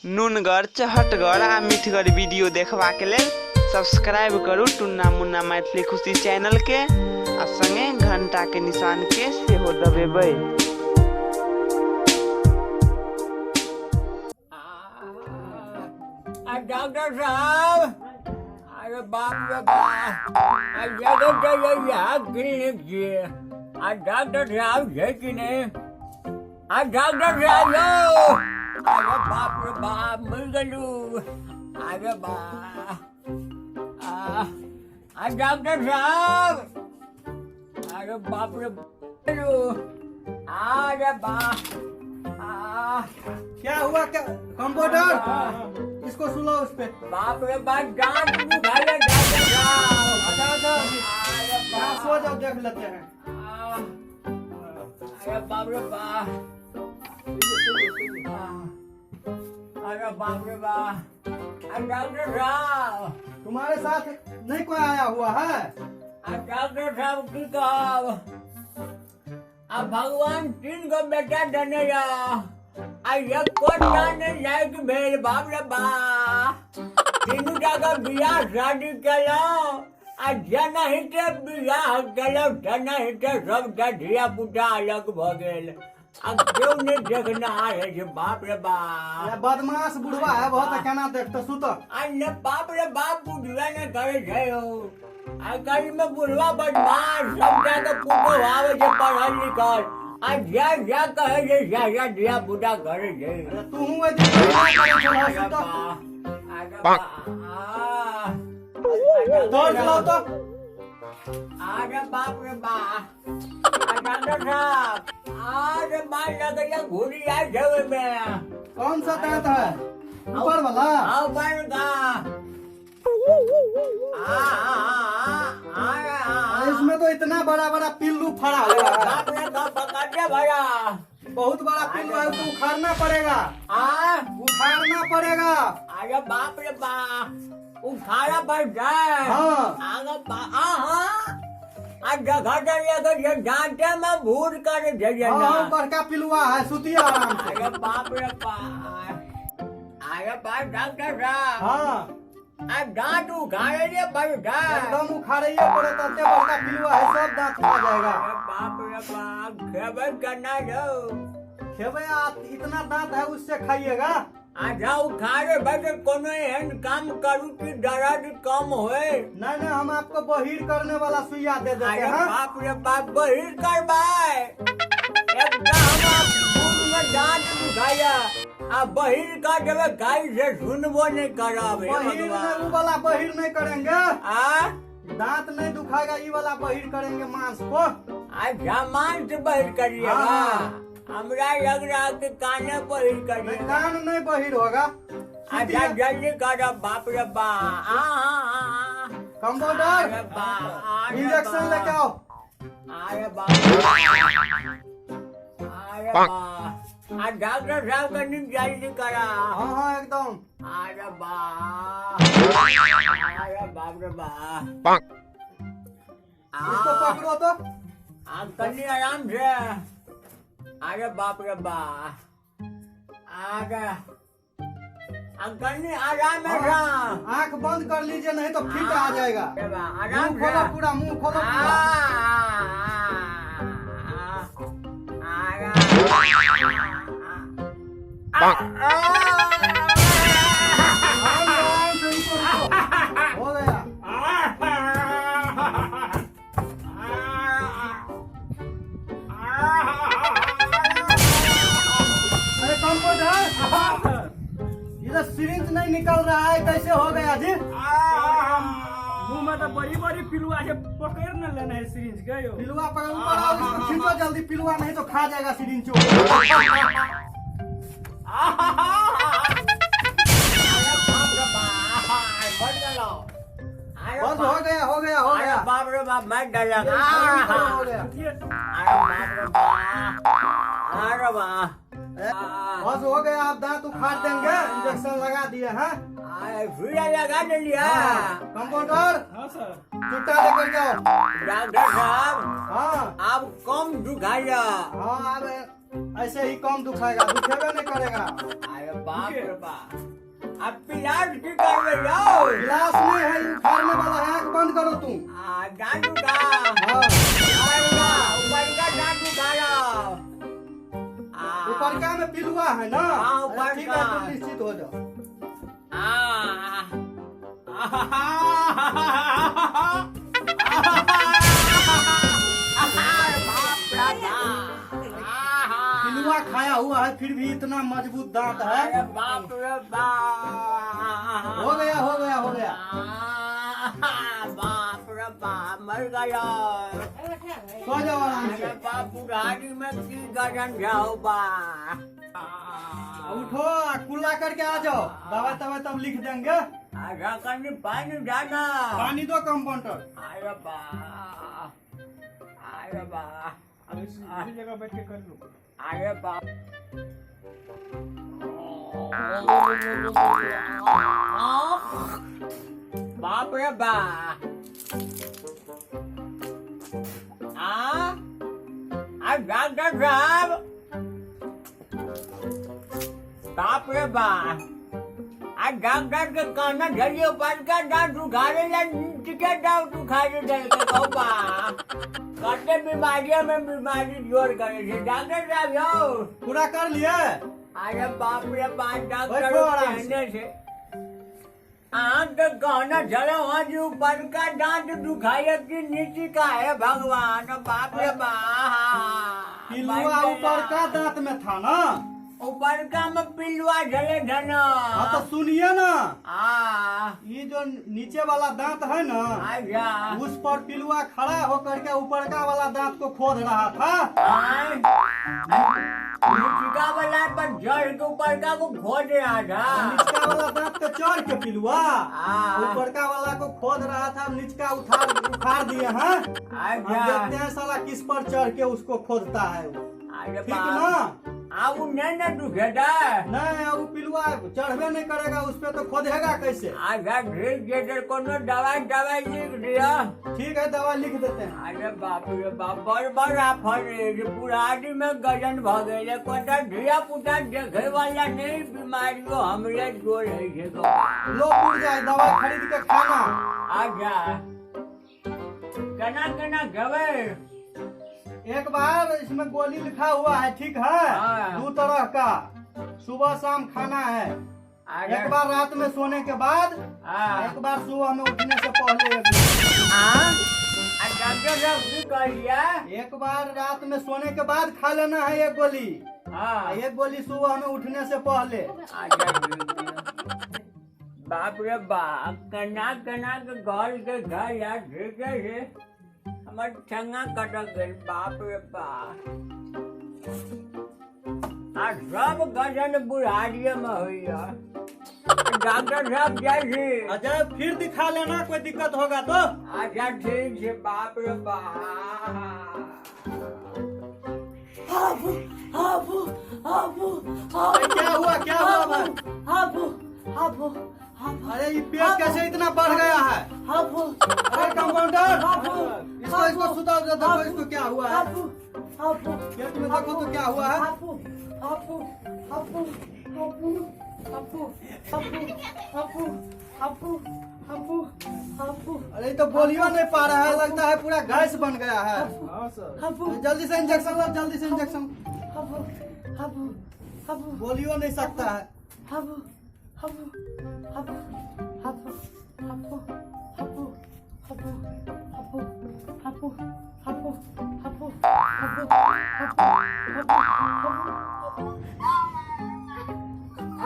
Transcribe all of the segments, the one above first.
नुनगर चहटगर आ मीठगर वीडियो देखबा के लेल सब्सक्राइब करू टुन्ना मुन्ना मैथिली खुशी चैनल के आ संगे घंटा के निशान के सेहो दबेबै। डॉक्टर साहब, अरे बाप रे बाप, क्लिनिक छियै। डॉक्टर साहब छै कि नहीं? डॉक्टर साहब यौ, अरे बाप रे बाप, मिल गेलू। अरे बाप, डॉक्टर साहब, अरे बाप रे अरे बाप, क्या हुआ? क्या कंपाउंडर, इसको सुलाओ उस पे। बाप रे बाप, डांट दुखाया डॉक्टर साहब। अच्छा अरे सो जाओ, देख लेते हैं। अरे बाप रे बाप, अरे बाप रे बाप, डॉक्टर साहब तुम्हारे साथ नहीं कोई आया हुआ है? डॉक्टर साहब की कहब, अब भगवान 3 गो बेटा देने एक कोटाने लायक भेल। बाप रे बाप, 3 जगह बियाह शादी केलौं, जनहिते बियाह केलौं, जनहिते सबटा धिया पुता अलग भ गेल। क्यों नहीं देखना है? बाप रे बाप, बदमाश बुढ़वा है बहुत, केना देखते सुतो। ने बाप रे बाप, बुढ़वा ने करे छै हो। आइ में बुढ़वा बदमाश सबटा के पुतो आवे छै पढ़ल लिखल, जा कहे छै जा धिया पुता करे छै। तू हुए सुतो। दौड़ चलाओ तो। अरे बाप रे बाप, डॉक्टर साहब, अरे मार लगैया घुरी आइ छै में। कौन सा दांत है? ऊपर वाला? ऊपर का। इसमें तो इतना बड़ा बड़ा पिल्लू फड़ा हुआ है। बाप रे बाप, पकड़े भैया, बहुत बड़ा पिल्लू है, तो उखाड़ना पड़ेगा। उखाड़ना पड़ेगा। अरे बाप रे बाप, उखाड़ा पड़ जाए। जगह लेकर डांटे में भूर कर बड़का पिलुआ है, सुतिया आराम से। अरे बाप रे बाप, अरे बाप डॉक्टर साहब, हाँ दांत उखाड़े लिए पड़ जाए। एकदम उखाड़िए पड़े, तब बड़का पिलुआ है, सब दांत खा जाएगा। अरे बाप रे बाप, खेबे करना जो खेबे, इतना दांत है उससे खाइएगा। आधा उखाड़े बैठे कोनो एहन काम करू कि दर्द कम होए। नहीं हम आपको बहिर करने वाला सुइया दे देते हैं। बाप रे बाप, बहिर करवाए। दांत दुखाया, बहिर कर देवे, गाय से सुनबो नहीं करावे। बहिर वो वाला बहिर नहीं करेंगे। दांत नहीं दुखाएगा, ये वाला बहिर करेंगे मांस को। अच्छा, मांस बहिर करिएगा। हमरा लग रहा कि काने बहिर करिए। कान नहीं बहिर होगा। अच्छा जल्दी करो। बाप रे बाप, कंपाउंडर, इंजेक्शन लेके आओ। अरे बाप, अरे बाप, डॉक्टर साहब का नींद जल्दी करा। हाँ एकदम। अरे बाप, अरे बाप रे बाप, इसको पकड़ो तो। कन्नी आराम से। अरे बाप रे बाप, अरे कन्नी आराम है। आँख बंद कर लीजिए, नहीं तो फिट आ जाएगा। आराम खोलो पूरा, मुंह खोलो पूरा। हो गया। अरे कंपाउंडर, इधर सिरिंज नहीं निकल रहा है, कैसे हो गया जी? मुंह में तो बड़ी बड़ी पिलुआ है, पकड़ न लेना है सिरिंज गयो। पिलुआ पर ऊपर आओ, इसको खींचो जल्दी, पिलुआ नहीं तो खा जाएगा सिरिंज। बस हो गया हो गया हो गया। बाप रे बाप, मैं डर लगा। हो गया। अरे बाप, बस हो गया, आप दांत उखाड़ देंगे, इंजेक्शन लगा दिए हैं। सुइया लगा दे लिया। कंपाउंडर, हाँ सर। चुट्टा लेकर जाओ। डॉक्टर साहब, हाँ आप कम दुखाइया। हाँ, अब ऐसे ही कम दुखाएगा, दुखेबे नहीं करेगा। अरे बाप रे बाप, अब पिलाज की कर रहे हो? गिलास नहीं है, ये उखाड़ने वाला है, आँख बंद करो तुम। दादू का हाँ, ऊपर का दादू का ऊपरका में पिलुआ है ना। हाँ, ऊपरका। ठीक है, तुम निश्चित हो जाओ। पिलुआ खाया हुआ है, फिर भी इतना मजबूत दांत है। अरे बाप रे बाप, हो गया, हो गया, हो गया। बाप रे बाप, मर गया। सो जाओ आराम अरे से। बाप, बुढ़ारी में की गजन जाओ बा। उठो, कुल्ला करके आ जाओ, दवा तवा तब लिख देंगे। आजा करनी पानी जाना। पानी दो कंपाउंडर। अरे बा, अरे बा, अब इसी जगह बैठ के कर लो। अरे बा, बाप रे बा। डॉक्टर साहब, बाप रे बा, आज डॉक्टर के कहना झरिए ऊपर का दांत उखाड़े ला, टिकट दांत उखाड़े जाए के कहू बा। कते बीमारियों में बीमारी जोड़ करे छे डॉक्टर साहब यो। पूरा कर लिए? अरे बाप रे बाप, डॉक्टर बैठो आराम से। कहने से तो कहना चलो आज ऊपर का दांत दुखाए कि नीचे का है भगवान। बाप रे बाप, पिलुआ ऊपर का दांत में था ना। ऊपर का में पिलुआ झले धना। हाँ तो सुनिए ना, आ ये जो नीचे वाला दांत है ना, आजा उस पर पिलुआ खड़ा होकर के ऊपर का वाला दांत को खोद रहा था। नीचिका वाला पर जड़ के ऊपर का को खोद रहा था। निचका वाला दांत पे चढ़ के पिलुआ हाँ। ऊपर का वाला को खोद रहा था, निचका उखाड़ दिए हैं। हम देखते हैं साला किस पर चढ़ के उसको खोदता है वो। अरे ठीक ना? अब नहीं न दुखेगा। नहीं, अब पिलुआ चढ़बे नहीं करेगा उस पे, तो खोदेगा कैसे? आजा ढील जेडर कोनो दवाई लिख दिया। ठीक है, दवा लिख देते हैं। अरे बाप रे बाप, बड़ आफर पुरानी में गजन भ गए। कोटा धिया पुता देखे वाला नहीं, बीमारियों हमरे जोड़ है। लो उड़ जाए, दवा खरीद के खाना। आजा केना गवे। एक बार इसमें गोली लिखा हुआ है, ठीक है? हाँ। 2 तरह का, सुबह शाम खाना है। आजा एक बार रात में सोने के बाद, एक बार सुबह में उठने से पहले। डॉक्टर साहब की कहिया। एक बार रात में सोने के बाद खा लेना है एक गोली, एक गोली सुबह में उठने से पहले। बाप रे बाप, कना के घर के घर यार ठीक है। हमार ठंगा कटक गई। बाप रे बाप, आज सब गजन बुढ़ारिये में हुई है। डॉक्टर साहब जैसे अच्छा, फिर दिखा लेना, कोई दिक्कत होगा तो। अच्छा ठीक है। बाप रे बाप, क्या हुआ भाई? अरे ये पेट कैसे इतना बढ़ गया है? अरे कंपाउंडर, इसको सुधार दो, देखो इसको क्या हुआ है। पेट में देखो तो क्या हुआ है। अरे तो बोलियो नहीं पा रहा है, लगता है पूरा गैस बन गया है। हाँ सर। जल्दी से इंजेक्शन लो, जल्दी से इंजेक्शन। बोलियो नहीं सकता है।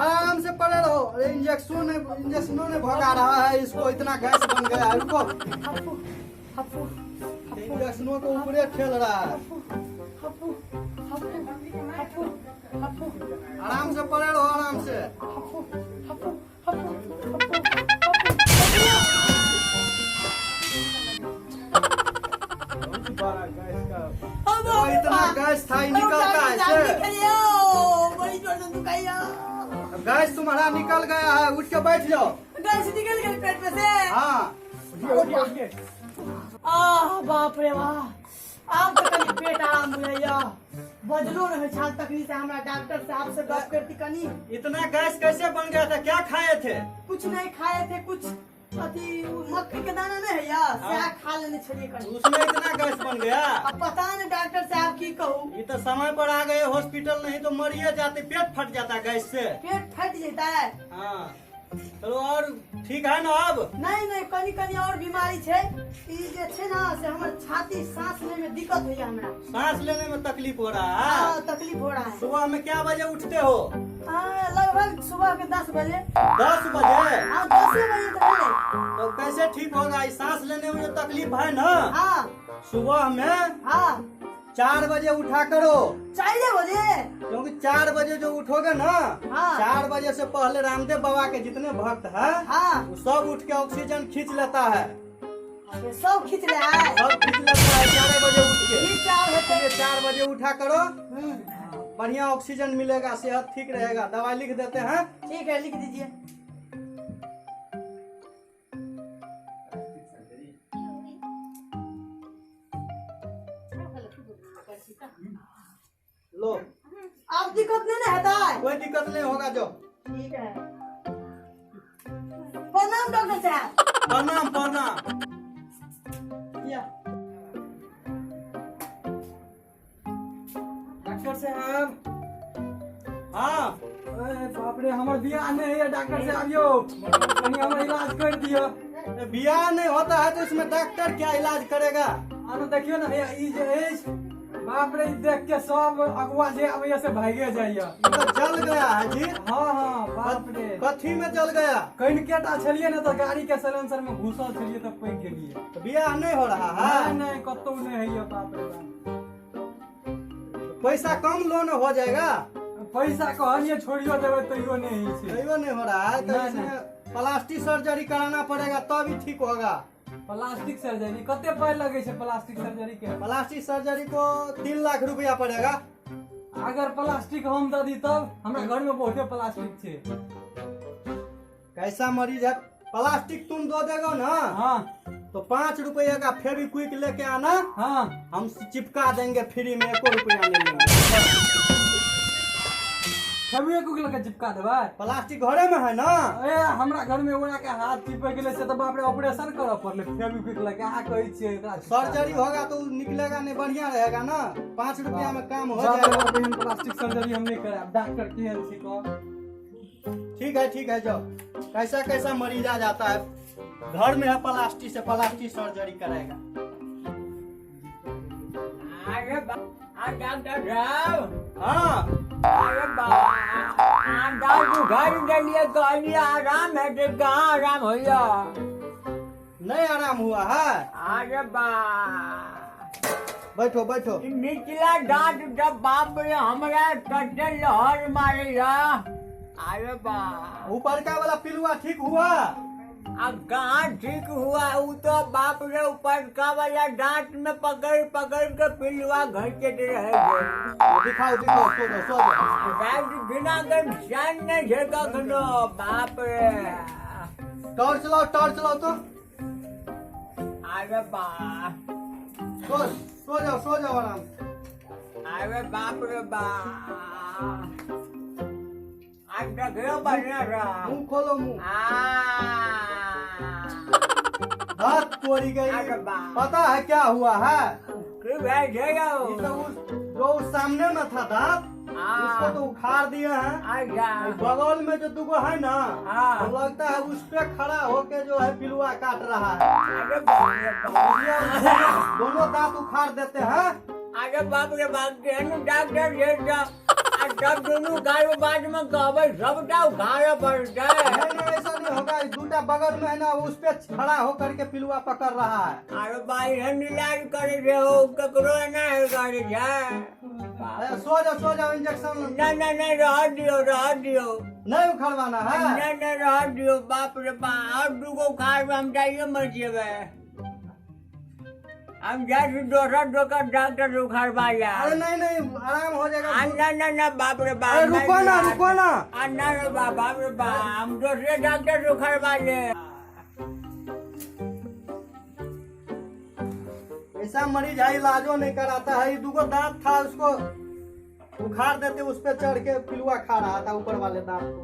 आराम से पड़े रहो। अरे इंजेक्शनों ने भगा रहा है इसको, इतना गैस बन गया है। रुको, इंजेक्शनों को ऊपरे ठेल रहा है। आराम से पड़े रहो, आराम से। तो इतना गैस था, ही निकलता है ऐसे। गैस तुम्हारा निकल गया है, उठ के बैठ जाओ। निकल गई पेट में से। हाँ, बाप रे वाह, आप तो कहीं पेट आराम हुआ। बजलो रहे छाल तकनी से हमरा डॉक्टर साहब से बात करती कनी। इतना गैस कैसे बन गया था, क्या खाए थे? कुछ नहीं खाए थे, कुछ अथी मक्खी के दाना नहीं है यार, साग खा लेने छलिए कनी। उसमें इतना गैस बन गया। अब पता नहीं डॉक्टर साहब की कहूँ, ये तो समय पर आ गए हॉस्पिटल, नहीं तो मरिए जाते, पेट फट जाता गैस से। पेट फट जाता है। हाँ चलो, और ठीक है ना अब? नहीं नहीं, कनी कनी और बीमारी छे। ई जे छे ना से हमर छाती सांस लेने में दिक्कत होइया हमरा। सांस लेने में तकलीफ हो रहा है? हाँ तकलीफ हो रहा है। सुबह में क्या बजे उठते हो? हाँ लगभग सुबह के 10 बजे। 10 बजे? हाँ 10 बजे तो है। तो कैसे ठीक होगा? इस सांस लेने में जो तकलीफ है ना, हाँ सुबह में हाँ 4 बजे उठा करो। 4 बजे? क्योंकि 4 बजे जो उठोगे ना, हाँ। 4 बजे से पहले रामदेव बाबा के जितने भक्त हैं, हाँ वो सब उठ के ऑक्सीजन खींच लेता है। ये सब खींच रहा है। सब खींच लेता है 4 बजे उठ के। ठीक चार होते। इसलिए 4 बजे उठा करो, हम्म, बढ़िया ऑक्सीजन मिलेगा, सेहत ठीक रहेगा। दवाई लिख देते हैं। ठीक है लिख दीजिए। लो, अब दिक्कत नहीं ना होता है? कोई दिक्कत नहीं होगा। जो ठीक है। प्रणाम डॉक्टर साहब। प्रणाम प्रणाम। या। डॉक्टर साहब, हाँ अरे बाप रे, हमर बियाह नहीं है डॉक्टर साहब यो, कहीं हमर इलाज कर दियो। बियाह नहीं होता है तो इसमें डॉक्टर क्या इलाज करेगा? आनो देखियो ना भैया, ई जे है बाप रे, ई देख के सब अगुआ जे अबैया से भागे जाइया। ये तो जल गया है जी। हाँ हाँ बाप रे, कथी में जल गया? कहीं केटा छलिए ना तो गाड़ी के सलेंसर में घुसल छलिए तो पैक गेलिए। तो बियाह नहीं हो रहा नहीं है? नहीं कतौ नहीं है ये, बाप रे बाप। पैसा कम लोन हो जाएगा? पैसा कहलिए छोड़ियो देवे तो यो नहीं छे। नहीं नहीं हो रहा है तो नहीं, इसमें प्लास्टिक सर्जरी कराना पड़ेगा तब ही ठीक होगा। प्लास्टिक सर्जरी कते पाई लगे छे? प्लास्टिक सर्जरी के प्लास्टिक सर्जरी को 3 लाख रुपया पड़ेगा। अगर प्लास्टिक हम दे दी तब हमरा घर में बहुते प्लास्टिक छे। कैसा मरीज है? प्लास्टिक तुम दो देगा ना, हाँ तो 5 रुपये का फेविक्विक लेके आना, हाँ हम चिपका देंगे फ्री में, 1 रुपया नहीं लेंगे। छबिए को लगा चिपका देबा? प्लास्टिक घरे में है ना? ए हमरा घर में ओना के हाथ चिपक गेले से तो बाप रे ऑपरेशन करऽ पड़ले। फेविक्विक लगा आ कहै छिए एकरा सर्जरी होगा तो निकलेगा नहीं, बढ़िया रहेगा ना। 5 रुपया में काम हो जाएगा। जाएगा। प्लास्टिक सर्जरी हम नहीं कराब, डॉक्टर केहन छी को। ठीक है जाओ। कैसा कैसा मरीज आ जाता है, घर में है प्लास्टिक से प्लास्टिक सर्जरी कराएगा। अरे डॉक्टर साहब, हाँ अरे डॉक्टर घर के लिए कहलिए आराम है तो कहाँ आराम होइया? नहीं आराम हुआ है? अरे बैठो बैठो। निचला दांत जब बाप रे हमरा कटे लहर मारेगा। अरे ऊपर का वाला पिलुआ ठीक हुआ? अब कहाँ ठीक हुआ? वो तो बाप रे ऊपर का वाला दांत में पकड़ पकड़ के पिलुआ घसीट रहेगा। दिखाओ दिखाओ, सो जाओ। बिना कर जान नहीं झेका खनो बाप रे। टॉर्च लाओ तो। अरे सो जाओ आराम से। अरे बाप रे आज देखो बढ़िया रहा। मुंह खोलो, मुंह। हाथ तोड़ी गई। अरे बाप। पता है क्या हुआ है? कि भाई ये तो जो उस सामने में था दांत, उसको तो उखाड़ दिए हैं। बगल में जो दुगो है ना, हाँ। तो लगता है उस पे खड़ा होके जो है पिलुआ काट रहा है। अरे बाप रे बाप। दोनों दांत उखाड़ देते हैं। अरे बाप रे बाप डॉक्टर जब दोनों गाय बाद में कहबे सबटा उखाड़ा पड़ जाए। नहीं ऐसा नहीं होगा। 2टा बगल में है ना, उस पे खड़ा होकर के पिलुआ पकड़ रहा है। अरे भाई हम इलाज करे रहे हो ककरो ना है गाड़ी जाए। सो जाओ इंजेक्शन। नहीं रह दियो नहीं उखाड़वाना है। नहीं रह दियो बाप रे बाप। और दुगो उखाड़ हम जाइए मर जेबे। हम जाए दोसर डॉक्टर उखाड़वा जा। अरे नहीं आराम हो जाएगा। ना बाप रे बाप। अरे रुको ना। ना रे बाप रे बाप, हम दूसरे डॉक्टर उखाड़वा ले। ऐसा मरीज है इलाजो नहीं कराता है। 2 दांत था उसको उखाड़ देते उस पे चढ़ के पिलुआ खा रहा था ऊपर वाले दांत को।